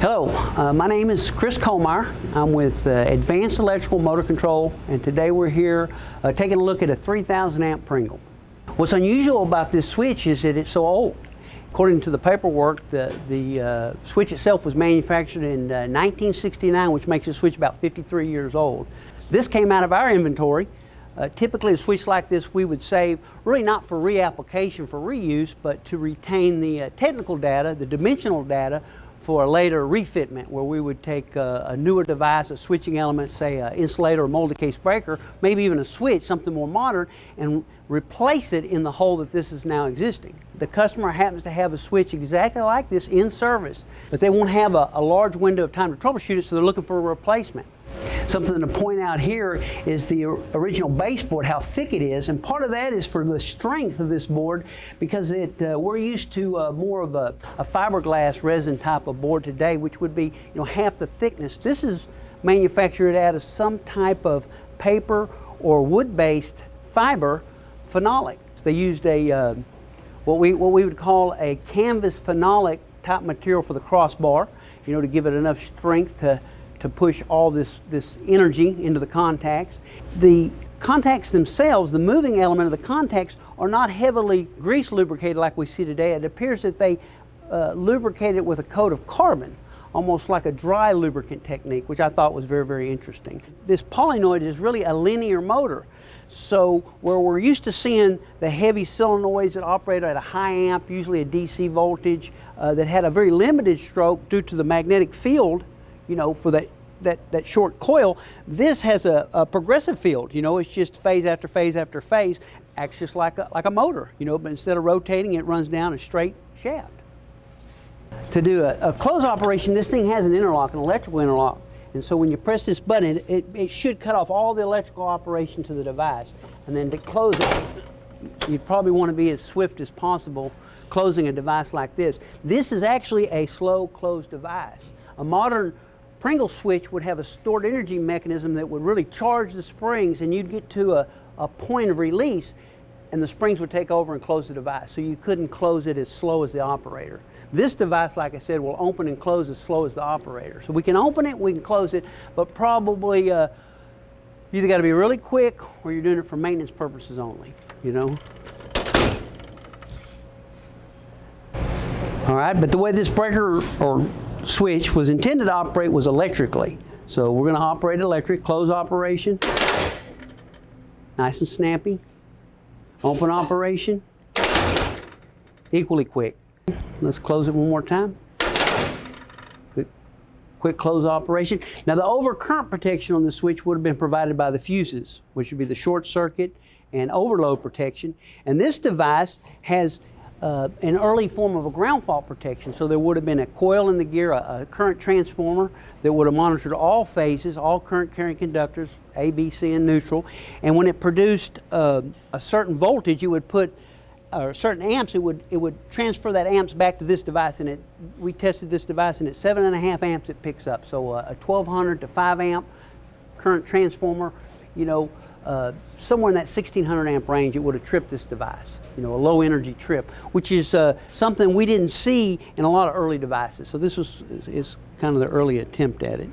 Hello, my name is Chris Colmeyer. I'm with Advanced Electrical Motor Control, and today we're here taking a look at a 3,000 amp Pringle. What's unusual about this switch is that it's so old. According to the paperwork, the switch itself was manufactured in 1969, which makes the switch about 53 years old. This came out of our inventory. Typically a switch like this we would save, really not for reapplication, for reuse, but to retain the technical data, the dimensional data, for a later refitment, where we would take a newer device, a switching element, say an insulator or molded case breaker, maybe even a switch, something more modern, and replace it in the hole that this is now existing. The customer happens to have a switch exactly like this in service, but they won't have a large window of time to troubleshoot it, so they're looking for a replacement. Something to point out here is the original baseboard, how thick it is, and part of that is for the strength of this board, because we're used to more of a fiberglass resin type of board today, which would be half the thickness. This is manufactured out of some type of paper or wood-based fiber phenolic. They used a what we would call a canvas phenolic type material for the crossbar, to give it enough strength to push all this energy into the contacts. The contacts themselves, the moving element of the contacts, are not heavily grease lubricated like we see today. It appears that they lubricate it with a coat of carbon, almost like a dry lubricant technique, which I thought was very, very interesting. This Polynoid is really a linear motor. So where we're used to seeing the heavy solenoids that operate at a high amp, usually a DC voltage, that had a very limited stroke due to the magnetic field, for that short coil, this has a progressive field. It's just phase after phase after phase, acts just like a motor, but instead of rotating, it runs down a straight shaft. To do a close operation, this thing has an interlock, an electrical interlock. And so when you press this button, it should cut off all the electrical operation to the device. And then to close it, you'd probably want to be as swift as possible closing a device like this. This is actually a slow close device. A modern Pringle switch would have a stored energy mechanism that would really charge the springs, and you'd get to a point of release and the springs would take over and close the device. So you couldn't close it as slow as the operator. This device, like I said, will open and close as slow as the operator. So we can open it, we can close it, but probably you either got to be really quick or you're doing it for maintenance purposes only, All right, but the way this breaker or switch was intended to operate was electrically. So we're going to operate electric, close operation, nice and snappy. Open operation, equally quick. Let's close it one more time. Quick close operation. Now the overcurrent protection on the switch would have been provided by the fuses, which would be the short circuit and overload protection. And this device has an early form of a ground fault protection. So there would have been a coil in the gear, a current transformer that would have monitored all phases, all current carrying conductors, A, B, C, and neutral. And when it produced a certain voltage, it would put certain amps, it would transfer that amps back to this device. And we tested this device, and at 7.5 amps it picks up. So a 1200 to 5 amp current transformer, somewhere in that 1600 amp range, it would have tripped this device. A low energy trip, which is something we didn't see in a lot of early devices. So this is kind of the early attempt at it.